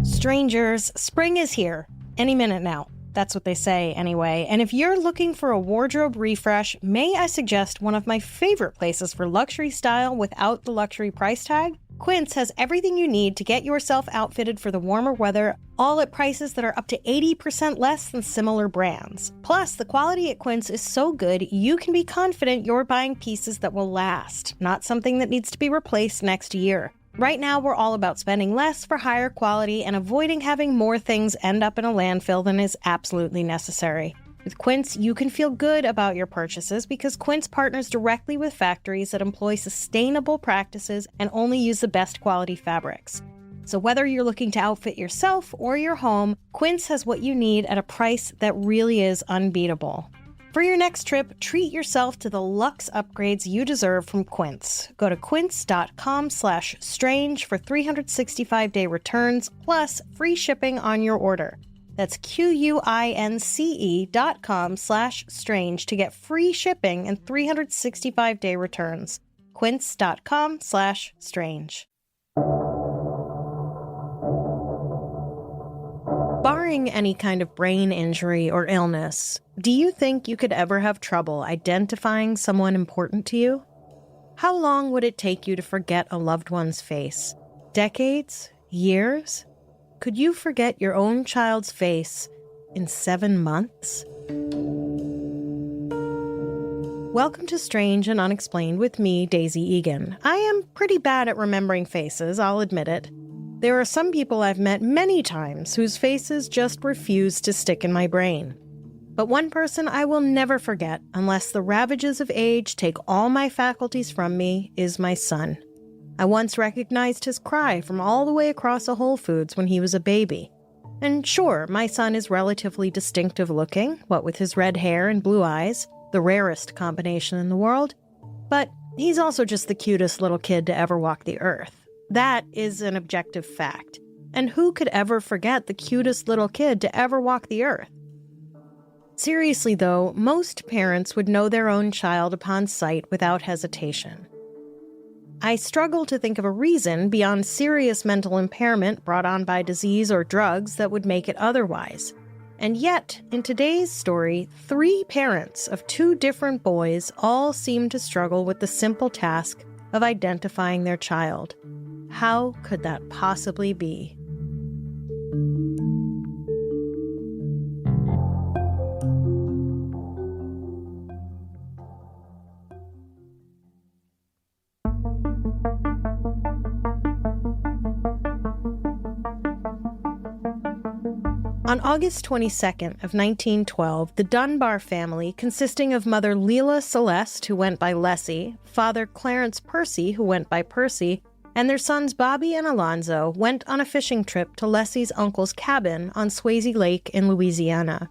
Strangers, spring is here. Any minute now. That's what they say, anyway. And if you're looking for a wardrobe refresh, may I suggest one of my favorite places for luxury style without the luxury price tag? Quince has everything you need to get yourself outfitted for the warmer weather, all at prices that are up to 80% less than similar brands. Plus, the quality at Quince is so good, you can be confident you're buying pieces that will last, not something that needs to be replaced next year. Right now, we're all about spending less for higher quality and avoiding having more things end up in a landfill than is absolutely necessary. With Quince, you can feel good about your purchases because Quince partners directly with factories that employ sustainable practices and only use the best quality fabrics. So whether you're looking to outfit yourself or your home, Quince has what you need at a price that really is unbeatable. For your next trip, treat yourself to the luxe upgrades you deserve from Quince. Go to quince.com/strange for 365-day returns, plus free shipping on your order. That's QUINCE.com/strange to get free shipping and 365-day returns. Quince.com/strange. Barring any kind of brain injury or illness, do you think you could ever have trouble identifying someone important to you? How long would it take you to forget a loved one's face? Decades? Years? Could you forget your own child's face in 7 months? Welcome to Strange and Unexplained with me, Daisy Egan. I am pretty bad at remembering faces, I'll admit it. There are some people I've met many times whose faces just refuse to stick in my brain. But one person I will never forget, unless the ravages of age take all my faculties from me, is my son. I once recognized his cry from all the way across a Whole Foods when he was a baby. And sure, my son is relatively distinctive looking, what with his red hair and blue eyes, the rarest combination in the world. But he's also just the cutest little kid to ever walk the earth. That is an objective fact. And who could ever forget the cutest little kid to ever walk the earth? Seriously, though, most parents would know their own child upon sight without hesitation. I struggle to think of a reason beyond serious mental impairment brought on by disease or drugs that would make it otherwise. And yet, in today's story, 3 parents of 2 different boys all seem to struggle with the simple task of identifying their child. How could that possibly be? On August 22nd of 1912, the Dunbar family, consisting of Mother Leila Celeste, who went by Lessie, Father Clarence Percy, who went by Percy, and their sons Bobby and Alonzo, went on a fishing trip to Lessie's uncle's cabin on Swayze Lake in Louisiana.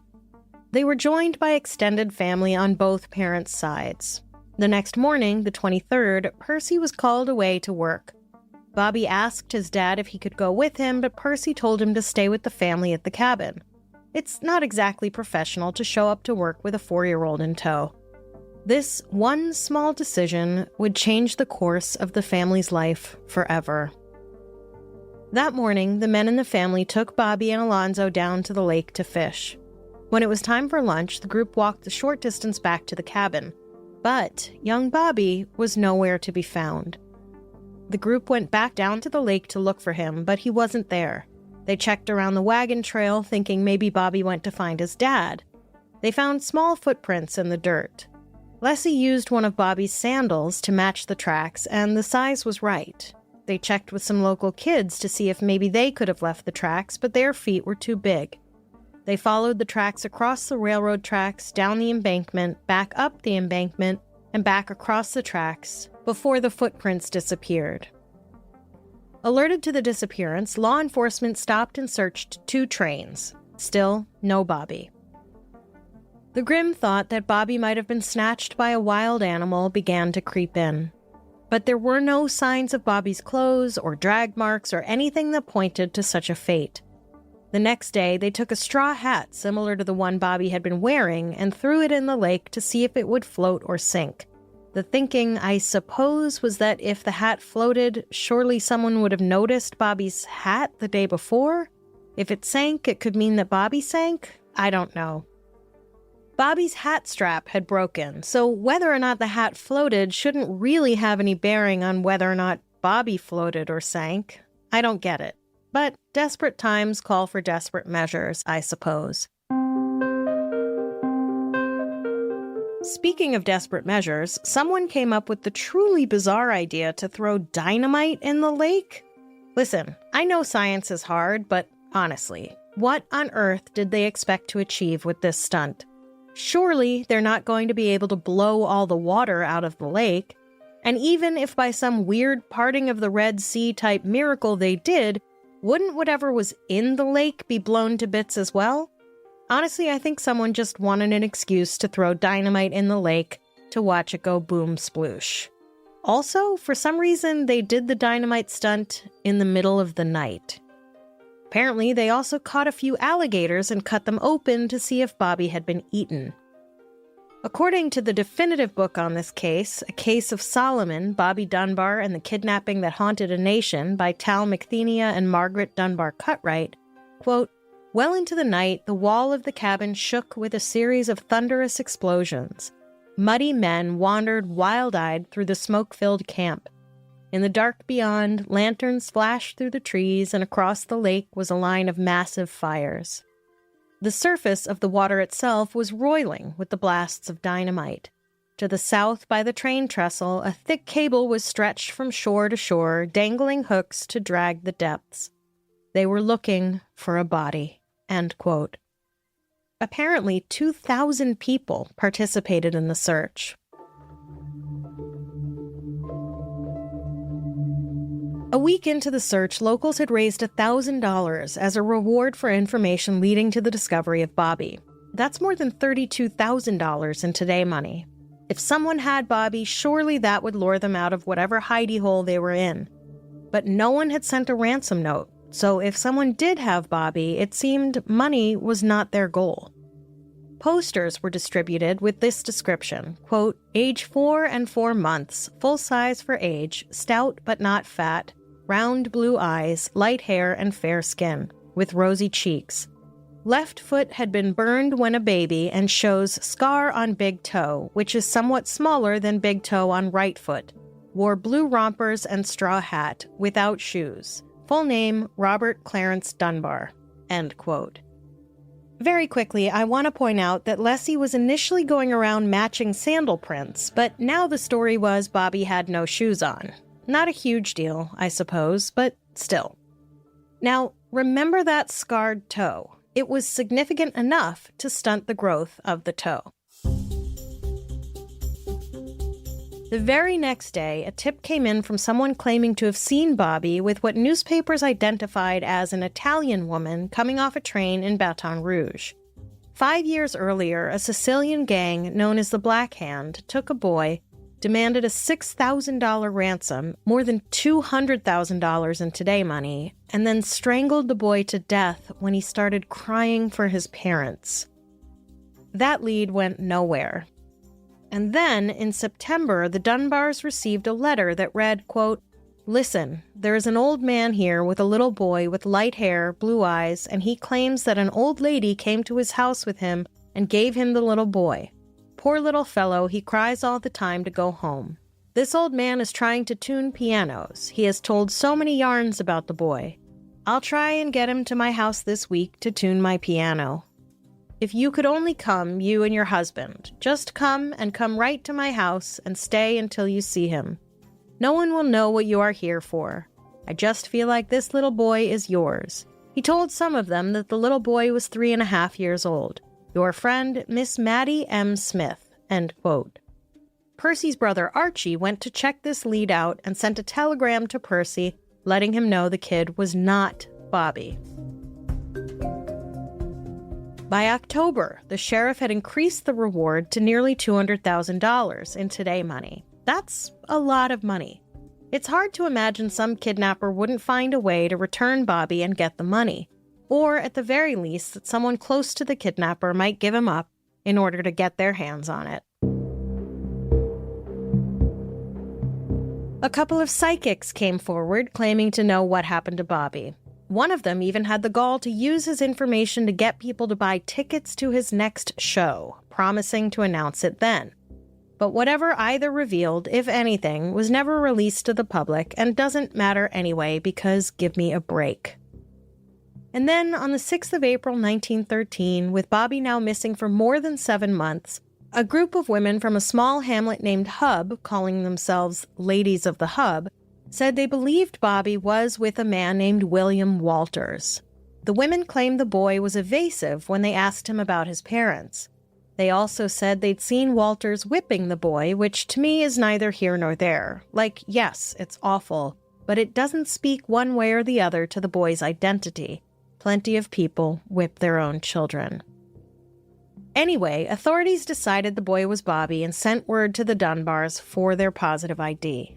They were joined by extended family on both parents' sides. The next morning, the 23rd, Percy was called away to work. Bobby asked his dad if he could go with him, but Percy told him to stay with the family at the cabin. It's not exactly professional to show up to work with a 4-year-old in tow. This one small decision would change the course of the family's life forever. That morning, the men in the family took Bobby and Alonzo down to the lake to fish. When it was time for lunch, the group walked the short distance back to the cabin. But young Bobby was nowhere to be found. The group went back down to the lake to look for him, but he wasn't there. They checked around the wagon trail, thinking maybe Bobby went to find his dad. They found small footprints in the dirt. Lessie used one of Bobby's sandals to match the tracks, and the size was right. They checked with some local kids to see if maybe they could have left the tracks, but their feet were too big. They followed the tracks across the railroad tracks, down the embankment, back up the embankment, and back across the tracks before the footprints disappeared. Alerted to the disappearance, law enforcement stopped and searched 2 trains. Still, no Bobby. The grim thought that Bobby might have been snatched by a wild animal began to creep in. But there were no signs of Bobby's clothes or drag marks or anything that pointed to such a fate. The next day, they took a straw hat similar to the one Bobby had been wearing and threw it in the lake to see if it would float or sink. The thinking, I suppose, was that if the hat floated, surely someone would have noticed Bobby's hat the day before? If it sank, it could mean that Bobby sank? I don't know. Bobby's hat strap had broken, so whether or not the hat floated shouldn't really have any bearing on whether or not Bobby floated or sank. I don't get it. But desperate times call for desperate measures, I suppose. Speaking of desperate measures, someone came up with the truly bizarre idea to throw dynamite in the lake. Listen, I know science is hard, but honestly, what on earth did they expect to achieve with this stunt? Surely they're not going to be able to blow all the water out of the lake. And even if by some weird parting of the Red Sea type miracle they did, wouldn't whatever was in the lake be blown to bits as well? Honestly, I think someone just wanted an excuse to throw dynamite in the lake to watch it go boom sploosh. Also, for some reason, they did the dynamite stunt in the middle of the night. Apparently, they also caught a few alligators and cut them open to see if Bobby had been eaten. According to the definitive book on this case, A Case of Solomon, Bobby Dunbar and the Kidnapping That Haunted a Nation by Tal McThenia and Margaret Dunbar Cutright, quote, "Well into the night, the wall of the cabin shook with a series of thunderous explosions. Muddy men wandered wild-eyed through the smoke-filled camp. In the dark beyond, lanterns flashed through the trees, and across the lake was a line of massive fires. The surface of the water itself was roiling with the blasts of dynamite. To the south, by the train trestle, a thick cable was stretched from shore to shore, dangling hooks to drag the depths. They were looking for a body." End quote. Apparently, 2,000 people participated in the search. A week into the search, locals had raised $1,000 as a reward for information leading to the discovery of Bobby. That's more than $32,000 in today money. If someone had Bobby, surely that would lure them out of whatever hidey hole they were in. But no one had sent a ransom note, so if someone did have Bobby, it seemed money was not their goal. Posters were distributed with this description, quote, "Age 4 and 4 months, full size for age, stout but not fat, round blue eyes, light hair and fair skin, with rosy cheeks. Left foot had been burned when a baby and shows scar on big toe, which is somewhat smaller than big toe on right foot. Wore blue rompers and straw hat, without shoes. Full name, Robert Clarence Dunbar." End quote. Very quickly, I want to point out that Lessie was initially going around matching sandal prints, but now the story was Bobby had no shoes on. Not a huge deal, I suppose, but still. Now, remember that scarred toe. It was significant enough to stunt the growth of the toe. The very next day, a tip came in from someone claiming to have seen Bobby with what newspapers identified as an Italian woman coming off a train in Baton Rouge. 5 years earlier, a Sicilian gang known as the Black Hand took a boy, demanded a $6,000 ransom, more than $200,000 in today money, and then strangled the boy to death when he started crying for his parents. That lead went nowhere. And then, in September, the Dunbars received a letter that read, quote, "Listen, there is an old man here with a little boy with light hair, blue eyes, and he claims that an old lady came to his house with him and gave him the little boy. Poor little fellow, he cries all the time to go home. This old man is trying to tune pianos. He has told so many yarns about the boy. I'll try and get him to my house this week to tune my piano. If you could only come, you and your husband, just come and come right to my house and stay until you see him. No one will know what you are here for. I just feel like this little boy is yours." He told some of them that the little boy was 3.5 years old. "Your friend, Miss Maddie M. Smith." End quote. Percy's brother Archie went to check this lead out and sent a telegram to Percy letting him know the kid was not Bobby. By October, the sheriff had increased the reward to nearly $200,000 in today money. That's a lot of money. It's hard to imagine some kidnapper wouldn't find a way to return Bobby and get the money, or at the very least that someone close to the kidnapper might give him up in order to get their hands on it. A couple of psychics came forward claiming to know what happened to Bobby. One of them even had the gall to use his information to get people to buy tickets to his next show, promising to announce it then. But whatever either revealed, if anything, was never released to the public and doesn't matter anyway because give me a break. And then on the 6th of April 1913, with Bobby now missing for more than 7 months, a group of women from a small hamlet named Hub, calling themselves Ladies of the Hub, said they believed Bobby was with a man named William Walters. The women claimed the boy was evasive when they asked him about his parents. They also said they'd seen Walters whipping the boy, which to me is neither here nor there. Like, yes, it's awful, but it doesn't speak one way or the other to the boy's identity. Plenty of people whip their own children. Anyway, authorities decided the boy was Bobby and sent word to the Dunbars for their positive ID.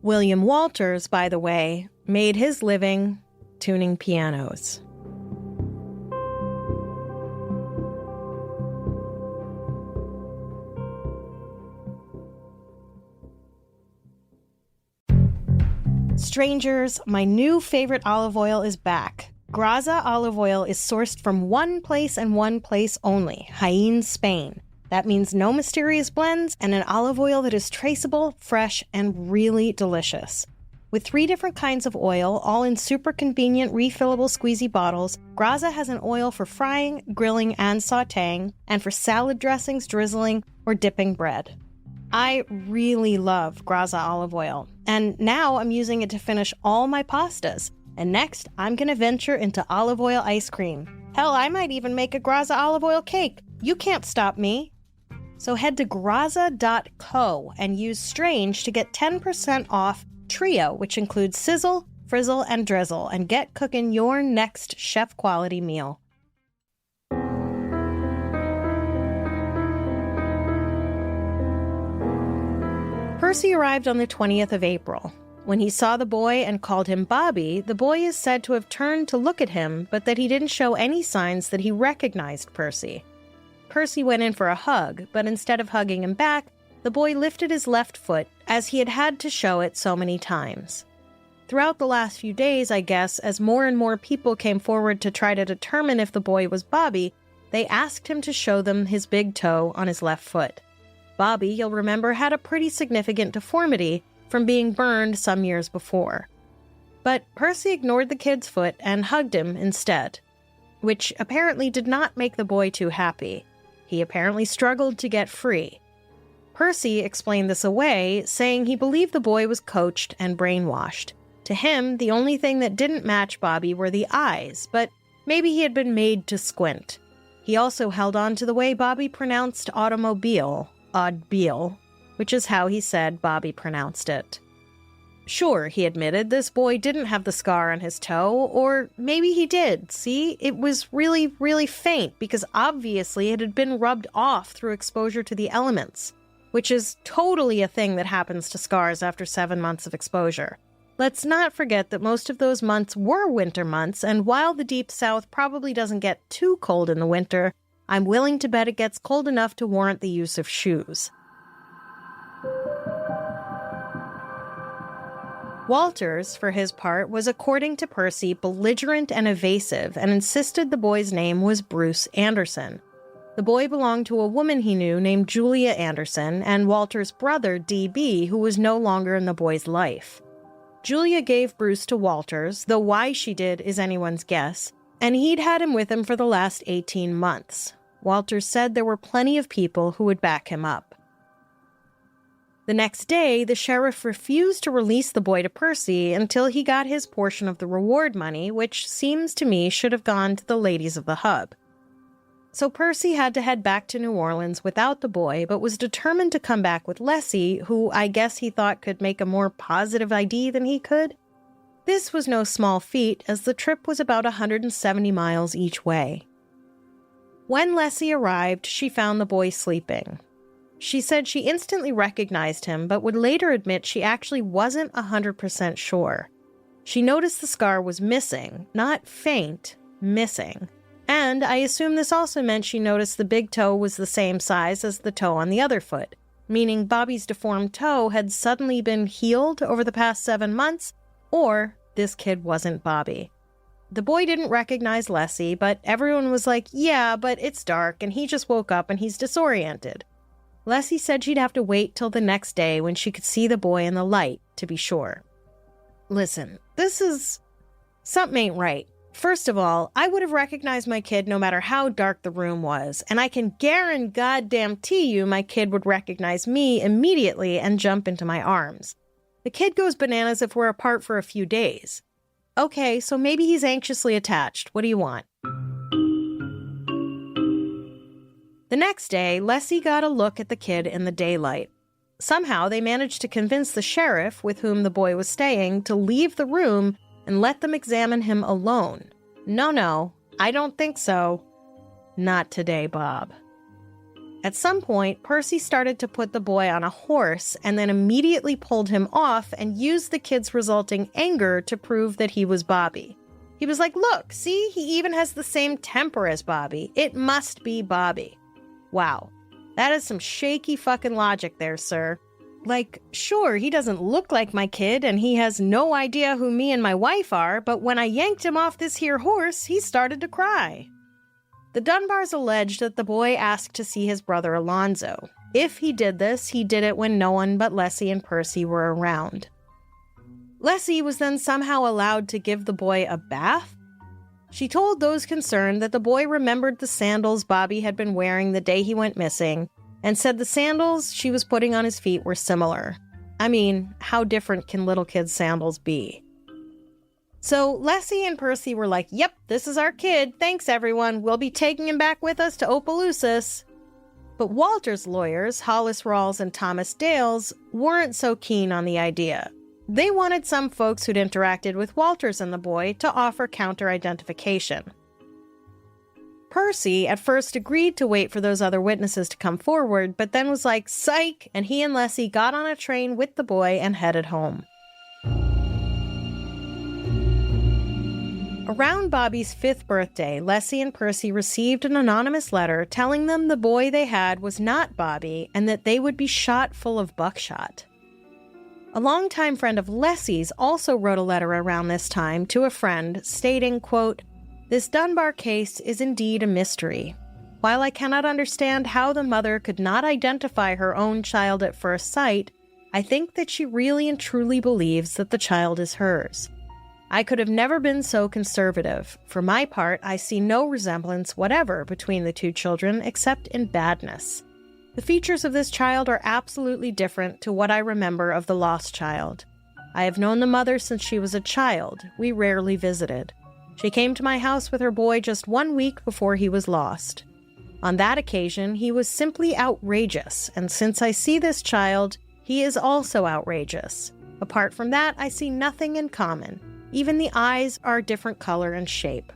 William Walters, by the way, made his living tuning pianos. Strangers, my new favorite olive oil is back. Graza olive oil is sourced from one place and one place only, Jaén, Spain. That means no mysterious blends and an olive oil that is traceable, fresh, and really delicious. With 3 different kinds of oil, all in super convenient refillable squeezy bottles, Graza has an oil for frying, grilling, and sautéing, and for salad dressings, drizzling, or dipping bread. I really love Graza olive oil, and now I'm using it to finish all my pastas. And next, I'm going to venture into olive oil ice cream. Hell, I might even make a Graza olive oil cake. You can't stop me. So head to graza.co and use Strange to get 10% off Trio, which includes sizzle, frizzle, and drizzle, and get cooking your next chef-quality meal. Percy arrived on the 20th of April. When he saw the boy and called him Bobby, the boy is said to have turned to look at him, but that he didn't show any signs that he recognized Percy. Percy went in for a hug, but instead of hugging him back, the boy lifted his left foot, as he had had to show it so many times. Throughout the last few days, I guess, as more and more people came forward to try to determine if the boy was Bobby, they asked him to show them his big toe on his left foot. Bobby, you'll remember, had a pretty significant deformity from being burned some years before. But Percy ignored the kid's foot and hugged him instead, which apparently did not make the boy too happy. He apparently struggled to get free. Percy explained this away, saying he believed the boy was coached and brainwashed. To him, the only thing that didn't match Bobby were the eyes, but maybe he had been made to squint. He also held on to the way Bobby pronounced automobile, oddbeel, which is how he said Bobby pronounced it. Sure, he admitted, this boy didn't have the scar on his toe, or maybe he did. See, it was really, really faint, because obviously it had been rubbed off through exposure to the elements, which is totally a thing that happens to scars after 7 months of exposure. Let's not forget that most of those months were winter months, and while the Deep South probably doesn't get too cold in the winter, I'm willing to bet it gets cold enough to warrant the use of shoes. Walters, for his part, was, according to Percy, belligerent and evasive, and insisted the boy's name was Bruce Anderson. The boy belonged to a woman he knew named Julia Anderson, and Walter's brother, D.B., who was no longer in the boy's life. Julia gave Bruce to Walters, though why she did is anyone's guess, and he'd had him with him for the last 18 months. Walters said there were plenty of people who would back him up. The next day, the sheriff refused to release the boy to Percy until he got his portion of the reward money, which seems to me should have gone to the ladies of the Hub. So Percy had to head back to New Orleans without the boy, but was determined to come back with Lessie, who I guess he thought could make a more positive ID than he could. This was no small feat, as the trip was about 170 miles each way. When Lessie arrived, she found the boy sleeping. She said she instantly recognized him, but would later admit she actually wasn't 100% sure. She noticed the scar was missing, not faint, missing. And I assume this also meant she noticed the big toe was the same size as the toe on the other foot, meaning Bobby's deformed toe had suddenly been healed over the past 7 months, or this kid wasn't Bobby. The boy didn't recognize Leslie, but everyone was like, yeah, but it's dark and he just woke up and he's disoriented. Leslie said she'd have to wait till the next day when she could see the boy in the light to be sure. Listen, something ain't right. First of all, I would have recognized my kid no matter how dark the room was, and I can guarantee you my kid would recognize me immediately and jump into my arms. The kid goes bananas if we're apart for a few days. Okay, so maybe he's anxiously attached. What do you want? The next day, Leslie got a look at the kid in the daylight. Somehow, they managed to convince the sheriff with whom the boy was staying to leave the room and let them examine him alone. No, I don't think so. Not today, Bob. At some point, Percy started to put the boy on a horse and then immediately pulled him off and used the kid's resulting anger to prove that he was Bobby. He was like, look, see, he even has the same temper as Bobby. It must be Bobby. Wow, that is some shaky fucking logic there, sir. Like, sure, he doesn't look like my kid and he has no idea who me and my wife are, but when I yanked him off this here horse, he started to cry. The Dunbars alleged that the boy asked to see his brother Alonzo. If he did this, he did it when no one but Leslie and Percy were around. Leslie was then somehow allowed to give the boy a bath. She told those concerned that the boy remembered the sandals Bobby had been wearing the day he went missing, and said the sandals she was putting on his feet were similar. I mean, how different can little kids' sandals be? So Leslie and Percy were like, yep, this is our kid. Thanks, everyone. We'll be taking him back with us to Opelousas. But Walter's lawyers, Hollis Rawls and Thomas Dales, weren't so keen on the idea. They wanted some folks who'd interacted with Walters and the boy to offer counter-identification. Percy at first agreed to wait for those other witnesses to come forward, but then was like, psych, and he and Leslie got on a train with the boy and headed home. Around Bobby's 5th birthday, Leslie and Percy received an anonymous letter telling them the boy they had was not Bobby and that they would be shot full of buckshot. A longtime friend of Leslie's also wrote a letter around this time to a friend stating, quote, "This Dunbar case is indeed a mystery. While I cannot understand how the mother could not identify her own child at first sight, I think that she really and truly believes that the child is hers. I could have never been so conservative. For my part, I see no resemblance whatever between the two children except in badness. The features of this child are absolutely different to what I remember of the lost child. I have known the mother since she was a child. We rarely visited. She came to my house with her boy just 1 week before he was lost. On that occasion, he was simply outrageous, and since I see this child, he is also outrageous. Apart from that, I see nothing in common. Even the eyes are a different color and shape.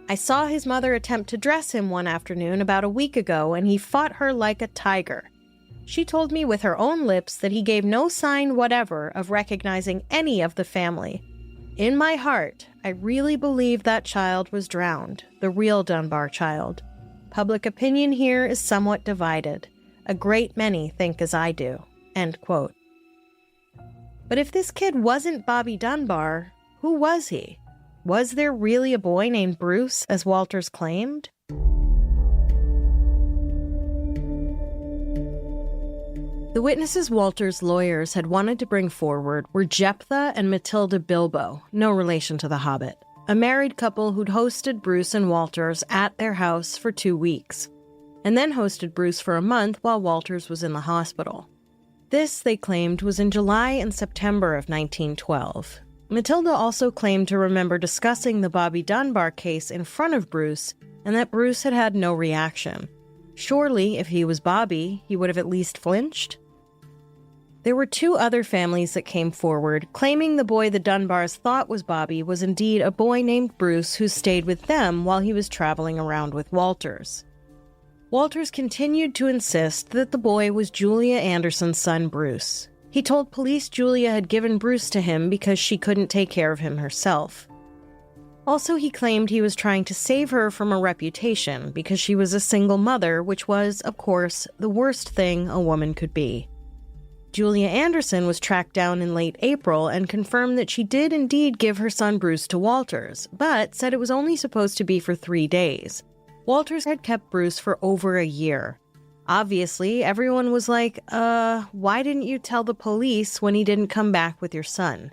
I saw his mother attempt to dress him one afternoon about a week ago, and he fought her like a tiger. She told me with her own lips that he gave no sign whatever of recognizing any of the family. In my heart, I really believe that child was drowned, the real Dunbar child. Public opinion here is somewhat divided. A great many think as I do." End quote. But if this kid wasn't Bobby Dunbar, who was he? Was there really a boy named Bruce, as Walters claimed? The witnesses Walters' lawyers had wanted to bring forward were Jephthah and Matilda Bilbo, no relation to the Hobbit, a married couple who'd hosted Bruce and Walters at their house for 2 weeks, and then hosted Bruce for a month while Walters was in the hospital. This, they claimed, was in July and September of 1912. Matilda also claimed to remember discussing the Bobby Dunbar case in front of Bruce, and that Bruce had had no reaction. Surely, if he was Bobby, he would have at least flinched? There were 2 other families that came forward, claiming the boy the Dunbars thought was Bobby was indeed a boy named Bruce who stayed with them while he was traveling around with Walters. Walters continued to insist that the boy was Julia Anderson's son Bruce. He told police Julia had given Bruce to him because she couldn't take care of him herself. Also, he claimed he was trying to save her from a reputation because she was a single mother, which was, of course, the worst thing a woman could be. Julia Anderson was tracked down in late April and confirmed that she did indeed give her son Bruce to Walters, but said it was only supposed to be for 3 days. Walters had kept Bruce for over a year. Obviously, everyone was like, why didn't you tell the police when he didn't come back with your son?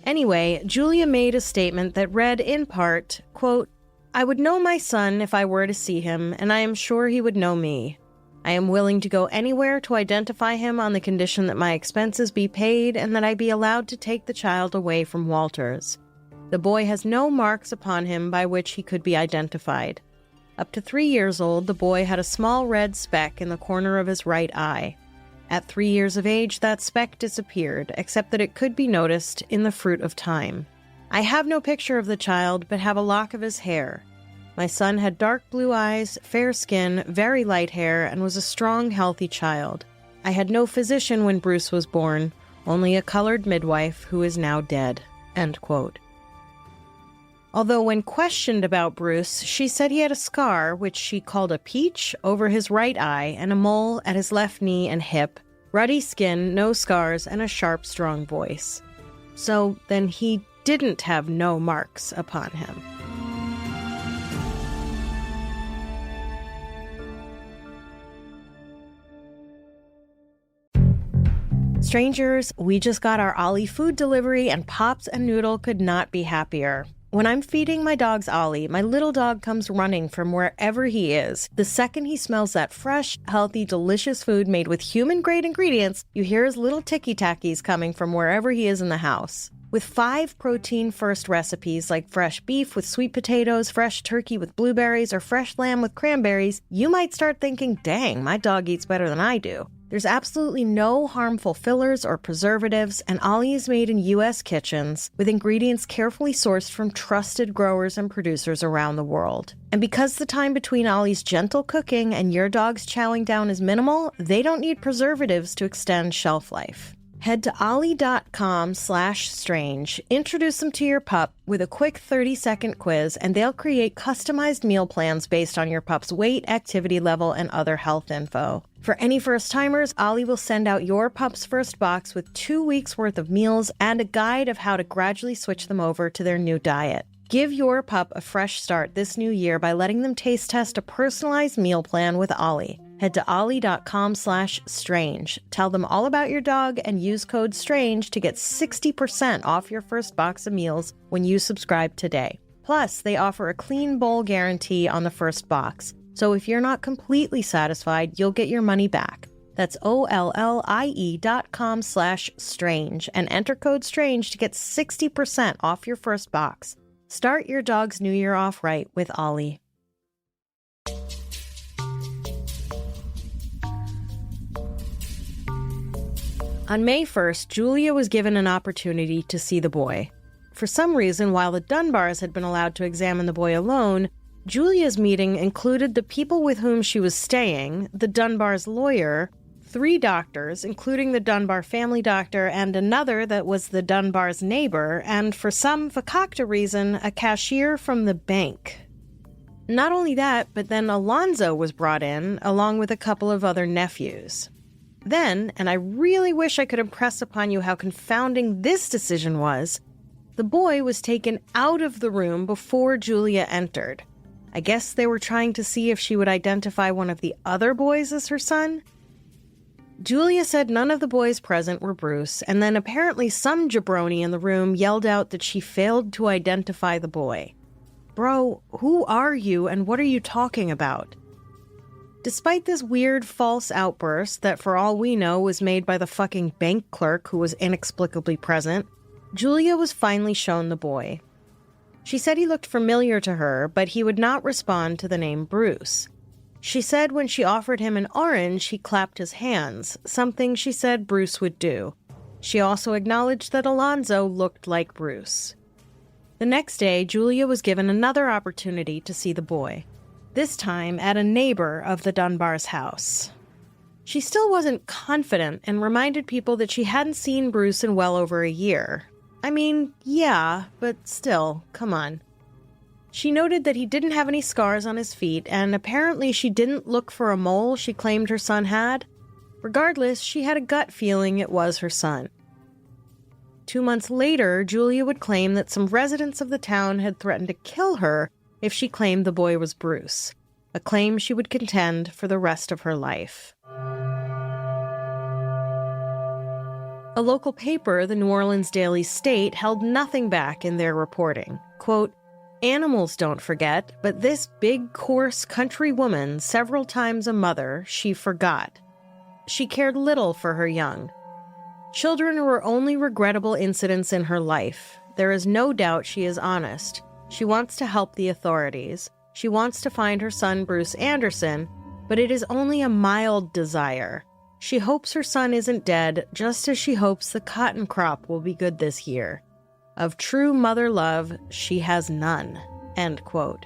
Anyway, Julia made a statement that read in part, quote, "I would know my son if I were to see him, and I am sure he would know me. I am willing to go anywhere to identify him on the condition that my expenses be paid and that I be allowed to take the child away from Walters. The boy has no marks upon him by which he could be identified. Up to 3 years old, the boy had a small red speck in the corner of his right eye. At 3 years of age, that speck disappeared, except that it could be noticed in the fruit of time. I have no picture of the child, but have a lock of his hair. My son had dark blue eyes, fair skin, very light hair, and was a strong, healthy child. I had no physician when Bruce was born, only a colored midwife who is now dead." End quote. Although when questioned about Bruce, she said he had a scar, which she called a peach, over his right eye and a mole at his left knee and hip, ruddy skin, no scars, and a sharp, strong voice. So then he didn't have no marks upon him. Strangers, we just got our Ollie food delivery and Pops and Noodle could not be happier. When I'm feeding my dogs Ollie, my little dog comes running from wherever he is. The second he smells that fresh, healthy, delicious food made with human-grade ingredients, you hear his little ticky-tackies coming from wherever he is in the house. With 5 protein-first recipes like fresh beef with sweet potatoes, fresh turkey with blueberries, or fresh lamb with cranberries, you might start thinking, dang, my dog eats better than I do. There's absolutely no harmful fillers or preservatives, and Ollie is made in U.S. kitchens with ingredients carefully sourced from trusted growers and producers around the world. And because the time between Ollie's gentle cooking and your dog's chowing down is minimal, they don't need preservatives to extend shelf life. Head to ollie.com/strange, introduce them to your pup with a quick 30-second quiz, and they'll create customized meal plans based on your pup's weight, activity level, and other health info. For any first-timers, Ollie will send out your pup's first box with 2 weeks' worth of meals and a guide of how to gradually switch them over to their new diet. Give your pup a fresh start this new year by letting them taste test a personalized meal plan with Ollie. Head to ollie.com/strange. Tell them all about your dog and use code STRANGE to get 60% off your first box of meals when you subscribe today. Plus, they offer a clean bowl guarantee on the first box. So if you're not completely satisfied, you'll get your money back. That's ollie.com/strange and enter code STRANGE to get 60% off your first box. Start your dog's new year off right with Ollie. On May 1st, Julia was given an opportunity to see the boy. For some reason, while the Dunbars had been allowed to examine the boy alone, Julia's meeting included the people with whom she was staying, the Dunbar's lawyer, 3 doctors, including the Dunbar family doctor and another that was the Dunbar's neighbor, and for some fakakta reason, a cashier from the bank. Not only that, but then Alonzo was brought in, along with a couple of other nephews. Then, and I really wish I could impress upon you how confounding this decision was, the boy was taken out of the room before Julia entered. I guess they were trying to see if she would identify one of the other boys as her son. Julia said none of the boys present were Bruce, and then apparently some jabroni in the room yelled out that she failed to identify the boy. Bro, who are you and what are you talking about? Despite this weird false outburst that for all we know was made by the fucking bank clerk who was inexplicably present, Julia was finally shown the boy. She said he looked familiar to her, but he would not respond to the name Bruce. She said when she offered him an orange, he clapped his hands, something she said Bruce would do. She also acknowledged that Alonzo looked like Bruce. The next day, Julia was given another opportunity to see the boy, this time at a neighbor of the Dunbar's house. She still wasn't confident and reminded people that she hadn't seen Bruce in well over a year. I mean, yeah, but still, come on. She noted that he didn't have any scars on his feet, and apparently she didn't look for a mole she claimed her son had. Regardless, she had a gut feeling it was her son. 2 months later, Julia would claim that some residents of the town had threatened to kill her if she claimed the boy was Bruce, a claim she would contend for the rest of her life. A local paper, the New Orleans Daily State, held nothing back in their reporting. Quote, "Animals don't forget, but this big, coarse country woman, several times a mother, she forgot. She cared little for her young. Children were only regrettable incidents in her life. There is no doubt she is honest. She wants to help the authorities. She wants to find her son Bruce Anderson, but it is only a mild desire. She hopes her son isn't dead, just as she hopes the cotton crop will be good this year. Of true mother love, she has none." End quote.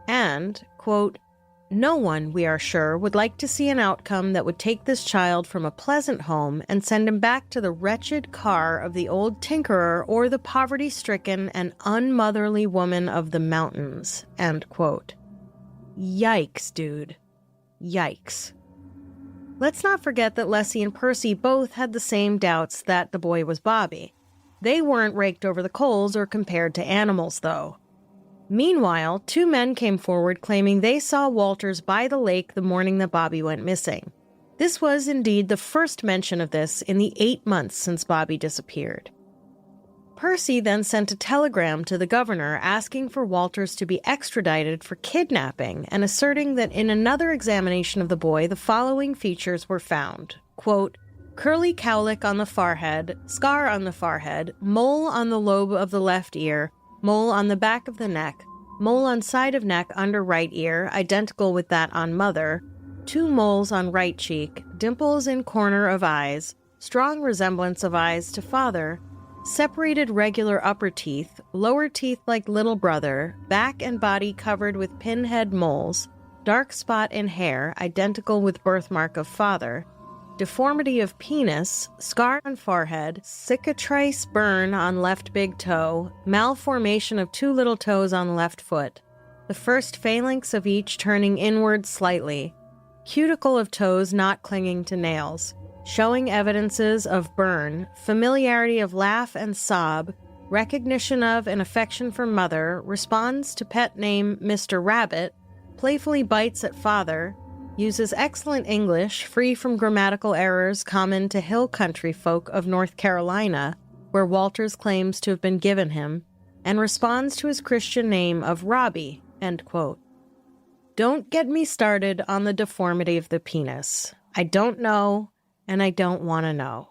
And, quote, "No one, we are sure, would like to see an outcome that would take this child from a pleasant home and send him back to the wretched car of the old tinkerer or the poverty-stricken and unmotherly woman of the mountains." End quote. Yikes, dude. Yikes. Let's not forget that Leslie and Percy both had the same doubts that the boy was Bobby. They weren't raked over the coals or compared to animals, though. Meanwhile, 2 men came forward claiming they saw Walters by the lake the morning that Bobby went missing. This was indeed the first mention of this in the 8 months since Bobby disappeared. Percy then sent a telegram to the governor asking for Walters to be extradited for kidnapping and asserting that in another examination of the boy, the following features were found. Quote, "Curly cowlick on the forehead, scar on the forehead, mole on the lobe of the left ear, mole on the back of the neck, mole on side of neck under right ear, identical with that on mother, 2 moles on right cheek, dimples in corner of eyes, strong resemblance of eyes to father, separated regular upper teeth, lower teeth like little brother, back and body covered with pinhead moles, dark spot in hair, identical with birthmark of father, deformity of penis, scar on forehead, cicatrice burn on left big toe, malformation of 2 little toes on left foot, the first phalanx of each turning inward slightly, cuticle of toes not clinging to nails, showing evidences of burn, familiarity of laugh and sob, recognition of and affection for mother, responds to pet name Mr. Rabbit, playfully bites at father, uses excellent English, free from grammatical errors common to hill country folk of North Carolina, where Walters claims to have been given him, and responds to his Christian name of Robbie." End quote. Don't get me started on the deformity of the penis. I don't know, and I don't want to know.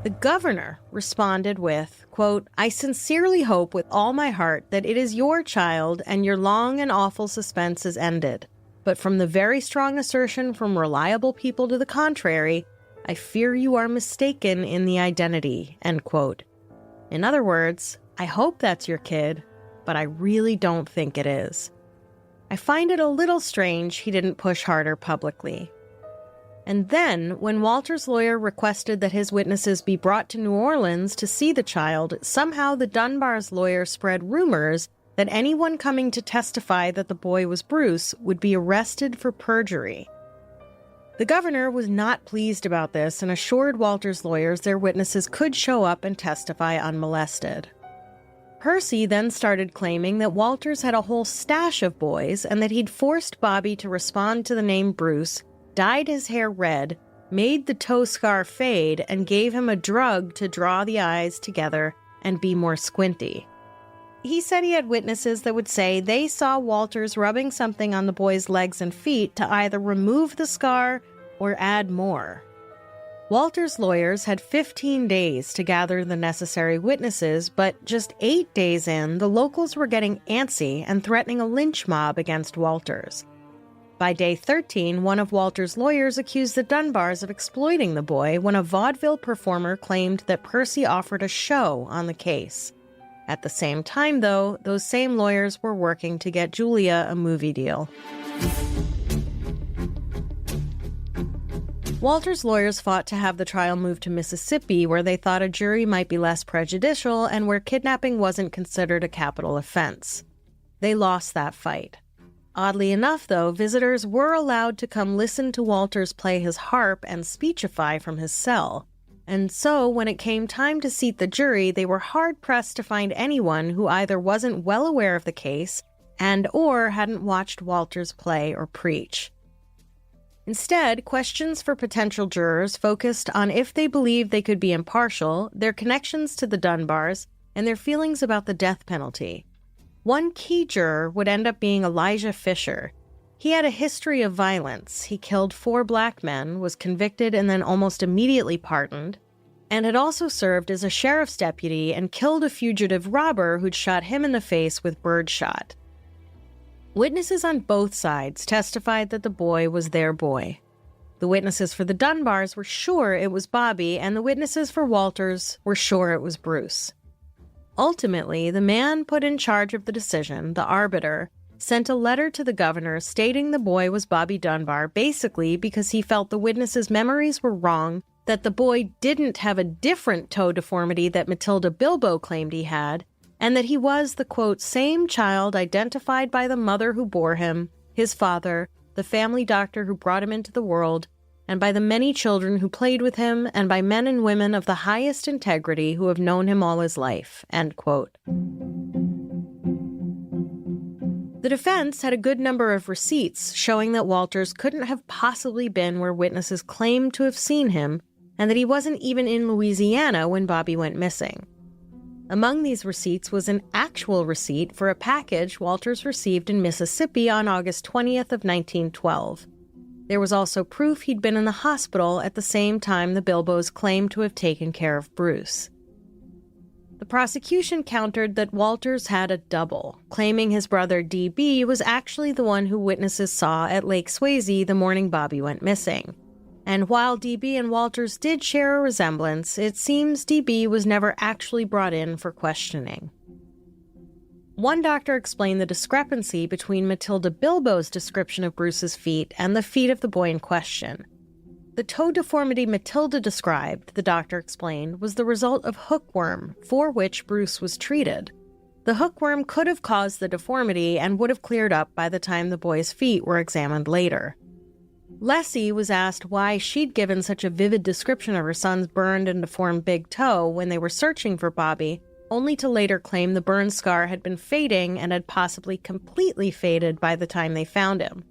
The governor responded with, quote, "I sincerely hope with all my heart that it is your child and your long and awful suspense is ended. But from the very strong assertion from reliable people to the contrary, I fear you are mistaken in the identity." End quote. In other words, I hope that's your kid, but I really don't think it is. I find it a little strange he didn't push harder publicly. And then, when Walter's lawyer requested that his witnesses be brought to New Orleans to see the child, somehow the Dunbar's lawyer spread rumors that anyone coming to testify that the boy was Bruce would be arrested for perjury. The governor was not pleased about this and assured Walter's lawyers their witnesses could show up and testify unmolested. Percy then started claiming that Walters had a whole stash of boys and that he'd forced Bobby to respond to the name Bruce, dyed his hair red, made the toe scar fade, and gave him a drug to draw the eyes together and be more squinty. He said he had witnesses that would say they saw Walters rubbing something on the boy's legs and feet to either remove the scar or add more. Walter's lawyers had 15 days to gather the necessary witnesses, but just 8 days in, the locals were getting antsy and threatening a lynch mob against Walters. By day 13, one of Walter's lawyers accused the Dunbars of exploiting the boy when a vaudeville performer claimed that Percy offered a show on the case. At the same time, though, those same lawyers were working to get Julia a movie deal. Walter's lawyers fought to have the trial moved to Mississippi, where they thought a jury might be less prejudicial and where kidnapping wasn't considered a capital offense. They lost that fight. Oddly enough, though, visitors were allowed to come listen to Walters play his harp and speechify from his cell. And so, when it came time to seat the jury, they were hard-pressed to find anyone who either wasn't well aware of the case and/or hadn't watched Walters play or preach. Instead, questions for potential jurors focused on if they believed they could be impartial, their connections to the Dunbars, and their feelings about the death penalty. One key juror would end up being Elijah Fisher. He had a history of violence. He killed 4 black men, was convicted and then almost immediately pardoned, and had also served as a sheriff's deputy and killed a fugitive robber who'd shot him in the face with birdshot. Witnesses on both sides testified that the boy was their boy. The witnesses for the Dunbars were sure it was Bobby, and the witnesses for Walters were sure it was Bruce. Ultimately, the man put in charge of the decision, the arbiter, sent a letter to the governor stating the boy was Bobby Dunbar, basically because he felt the witnesses' memories were wrong, that the boy didn't have a different toe deformity that Matilda Bilbo claimed he had, and that he was the, quote, same child identified by the mother who bore him, his father, the family doctor who brought him into the world, and by the many children who played with him, and by men and women of the highest integrity who have known him all his life, end quote. The defense had a good number of receipts showing that Walters couldn't have possibly been where witnesses claimed to have seen him, and that he wasn't even in Louisiana when Bobby went missing. Among these receipts was an actual receipt for a package Walters received in Mississippi on August 20th of 1912. There was also proof he'd been in the hospital at the same time the Bilbos claimed to have taken care of Bruce. The prosecution countered that Walters had a double, claiming his brother D.B. was actually the one who witnesses saw at Lake Swayze the morning Bobby went missing. And while D.B. and Walters did share a resemblance, it seems D.B. was never actually brought in for questioning. One doctor explained the discrepancy between Matilda Bilbo's description of Bruce's feet and the feet of the boy in question. The toe deformity Matilda described, the doctor explained, was the result of hookworm, for which Bruce was treated. The hookworm could have caused the deformity and would have cleared up by the time the boy's feet were examined later. Leslie was asked why she'd given such a vivid description of her son's burned and deformed big toe when they were searching for Bobby, only to later claim the burn scar had been fading and had possibly completely faded by the time they found him.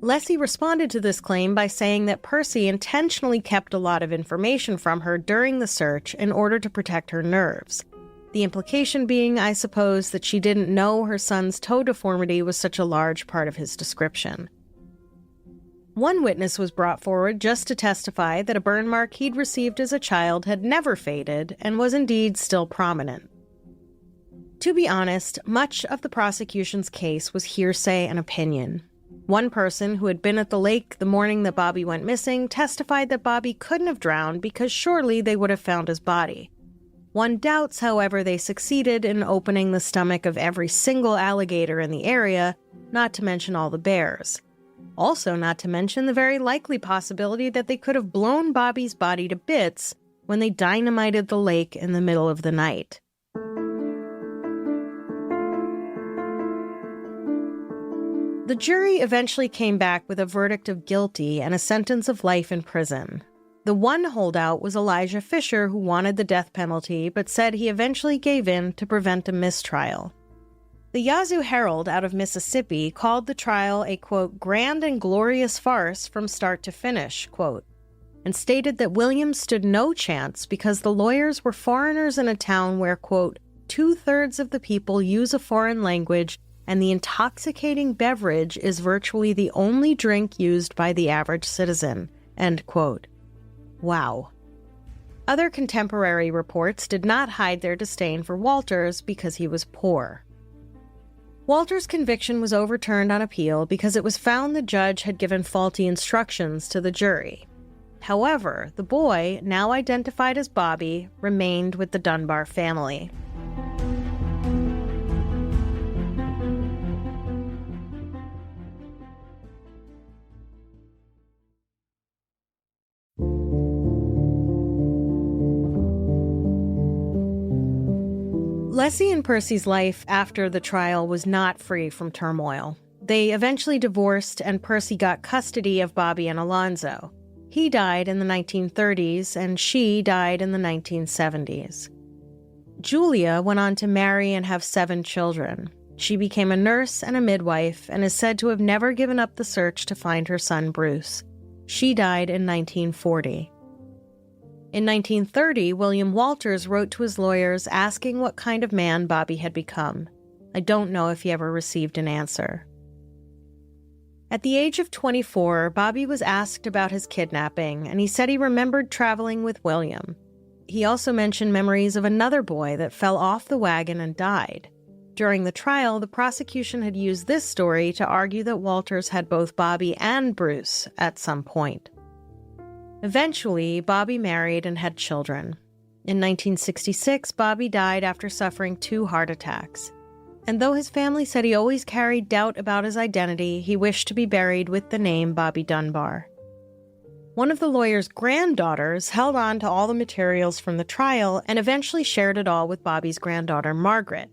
Leslie responded to this claim by saying that Percy intentionally kept a lot of information from her during the search in order to protect her nerves. The implication being, I suppose, that she didn't know her son's toe deformity was such a large part of his description. One witness was brought forward just to testify that a burn mark he'd received as a child had never faded and was indeed still prominent. To be honest, much of the prosecution's case was hearsay and opinion. One person who had been at the lake the morning that Bobby went missing testified that Bobby couldn't have drowned because surely they would have found his body. One doubts, however, they succeeded in opening the stomach of every single alligator in the area, not to mention all the bears. Also not to mention the very likely possibility that they could have blown Bobby's body to bits when they dynamited the lake in the middle of the night. The jury eventually came back with a verdict of guilty and a sentence of life in prison. The one holdout was Elijah Fisher, who wanted the death penalty, but said he eventually gave in to prevent a mistrial. The Yazoo Herald out of Mississippi called the trial a, quote, grand and glorious farce from start to finish, quote, and stated that Williams stood no chance because the lawyers were foreigners in a town where, quote, 2/3 of the people use a foreign language and the intoxicating beverage is virtually the only drink used by the average citizen, end quote. Wow. Other contemporary reports did not hide their disdain for Walters because he was poor. Walters' conviction was overturned on appeal because it was found the judge had given faulty instructions to the jury. However, the boy, now identified as Bobby, remained with the Dunbar family. Leslie and Percy's life after the trial was not free from turmoil. They eventually divorced, and Percy got custody of Bobby and Alonzo. He died in the 1930s, and she died in the 1970s. Julia went on to marry and have 7 children. She became a nurse and a midwife, and is said to have never given up the search to find her son Bruce. She died in 1940. In 1930, William Walters wrote to his lawyers asking what kind of man Bobby had become. I don't know if he ever received an answer. At the age of 24, Bobby was asked about his kidnapping, and he said he remembered traveling with William. He also mentioned memories of another boy that fell off the wagon and died. During the trial, the prosecution had used this story to argue that Walters had both Bobby and Bruce at some point. Eventually, Bobby married and had children. In 1966, Bobby died after suffering 2 heart attacks. And though his family said he always carried doubt about his identity, he wished to be buried with the name Bobby Dunbar. One of the lawyer's granddaughters held on to all the materials from the trial and eventually shared it all with Bobby's granddaughter, Margaret.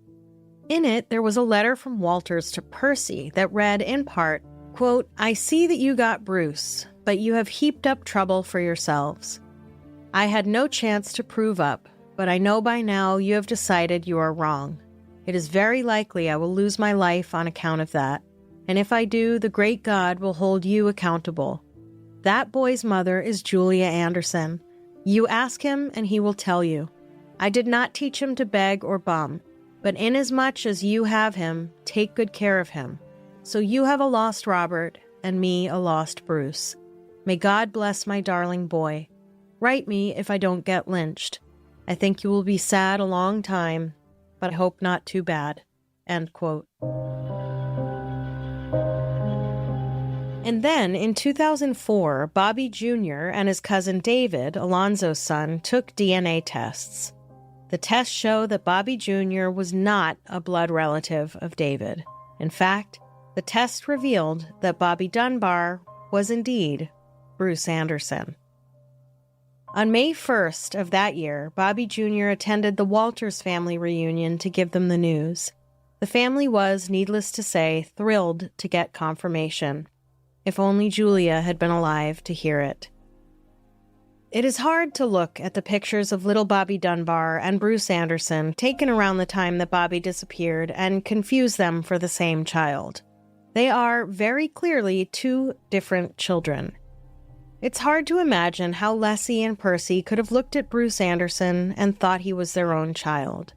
In it, there was a letter from Walters to Percy that read, in part, quote, "I see that you got Bruce, but you have heaped up trouble for yourselves. I had no chance to prove up, but I know by now you have decided you are wrong. It is very likely I will lose my life on account of that, and if I do, the great God will hold you accountable. That boy's mother is Julia Anderson. You ask him, and he will tell you. I did not teach him to beg or bum, but inasmuch as you have him, take good care of him. So you have a lost Robert, and me a lost Bruce. May God bless my darling boy. Write me if I don't get lynched. I think you will be sad a long time, but I hope not too bad." End quote. And then, in 2004, Bobby Jr. and his cousin David, Alonzo's son, took DNA tests. The tests show that Bobby Jr. was not a blood relative of David. In fact, the test revealed that Bobby Dunbar was indeed Bruce Anderson. On May 1st of that year, Bobby Jr. attended the Walters family reunion to give them the news. The family was, needless to say, thrilled to get confirmation. If only Julia had been alive to hear it. It is hard to look at the pictures of little Bobby Dunbar and Bruce Anderson taken around the time that Bobby disappeared and confuse them for the same child. They are very clearly 2 different children. It's hard to imagine how Leslie and Percy could have looked at Bruce Anderson and thought he was their own child.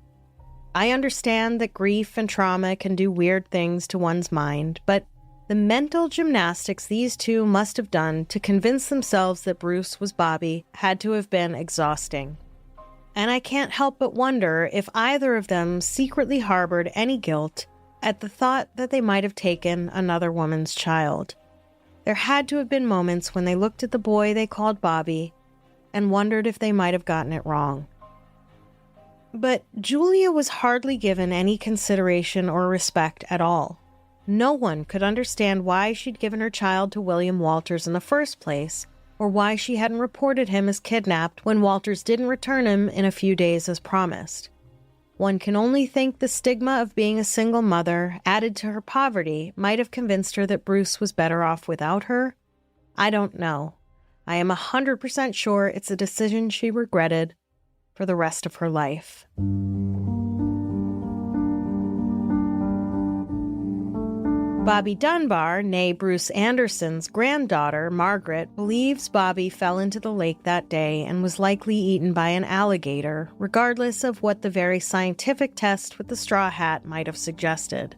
I understand that grief and trauma can do weird things to one's mind, but the mental gymnastics these 2 must have done to convince themselves that Bruce was Bobby had to have been exhausting. And I can't help but wonder if either of them secretly harbored any guilt at the thought that they might have taken another woman's child. There had to have been moments when they looked at the boy they called Bobby and wondered if they might have gotten it wrong. But Julia was hardly given any consideration or respect at all. No one could understand why she'd given her child to William Walters in the first place, or why she hadn't reported him as kidnapped when Walters didn't return him in a few days as promised. One can only think the stigma of being a single mother, added to her poverty, might have convinced her that Bruce was better off without her. I don't know. I am 100% sure it's a decision she regretted for the rest of her life. Bobby Dunbar, née Bruce Anderson's granddaughter, Margaret, believes Bobby fell into the lake that day and was likely eaten by an alligator, regardless of what the very scientific test with the straw hat might have suggested.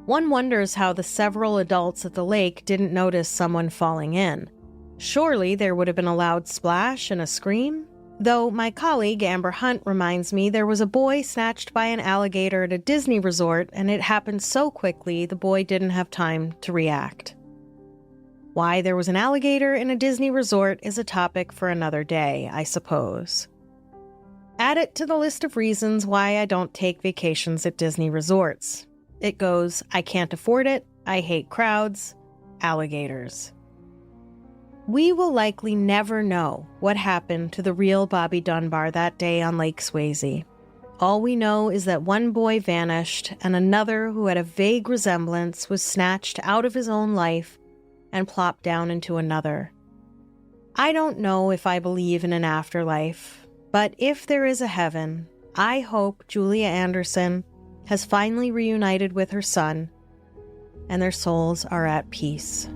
One wonders how the several adults at the lake didn't notice someone falling in. Surely there would have been a loud splash and a scream? Though my colleague Amber Hunt reminds me there was a boy snatched by an alligator at a Disney resort, and it happened so quickly the boy didn't have time to react. Why there was an alligator in a Disney resort is a topic for another day, I suppose. Add it to the list of reasons why I don't take vacations at Disney resorts. It goes, I can't afford it, I hate crowds, alligators. We will likely never know what happened to the real Bobby Dunbar that day on Lake Swayze. All we know is that one boy vanished and another who had a vague resemblance was snatched out of his own life and plopped down into another. I don't know if I believe in an afterlife, but if there is a heaven, I hope Julia Anderson has finally reunited with her son and their souls are at peace.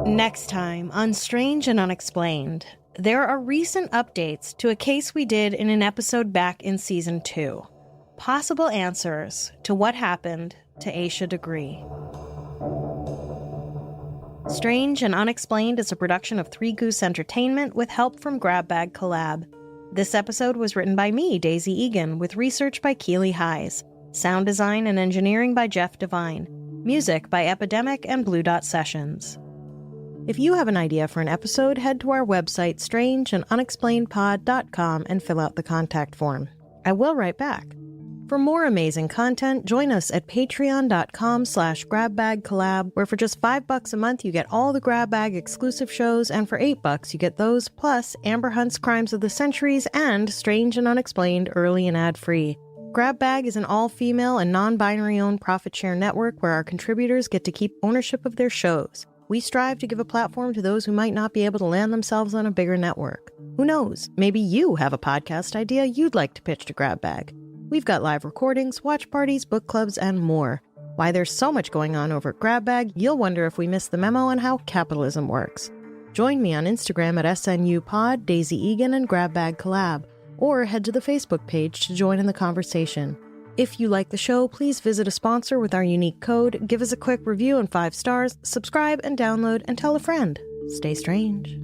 Next time on Strange and Unexplained, there are recent updates to a case we did in an episode back in Season 2. Possible answers to what happened to Aisha Degree. Strange and Unexplained is a production of Three Goose Entertainment with help from Grab Bag Collab. This episode was written by me, Daisy Egan, with research by Keely Hayes. Sound design and engineering by Jeff Devine. Music by Epidemic and Blue Dot Sessions. If you have an idea for an episode, head to our website, strangeandunexplainedpod.com, and fill out the contact form. I will write back. For more amazing content, join us at patreon.com/grabbagcollab, where for just $5 a month you get all the Grab Bag exclusive shows, and for $8 you get those, plus Amber Hunt's Crimes of the Centuries and Strange and Unexplained early and ad-free. Grab Bag is an all-female and non-binary owned profit share network where our contributors get to keep ownership of their shows. We strive to give a platform to those who might not be able to land themselves on a bigger network. Who knows? Maybe you have a podcast idea you'd like to pitch to Grab Bag. We've got live recordings, watch parties, book clubs, and more. Why there's so much going on over at Grab Bag, you'll wonder if we missed the memo on how capitalism works. Join me on Instagram at SNUPod, Daisy Egan, and Grab Bag Collab, or head to the Facebook page to join in the conversation. If you like the show, please visit a sponsor with our unique code, give us a quick review and 5 stars, subscribe and download, and tell a friend. Stay strange.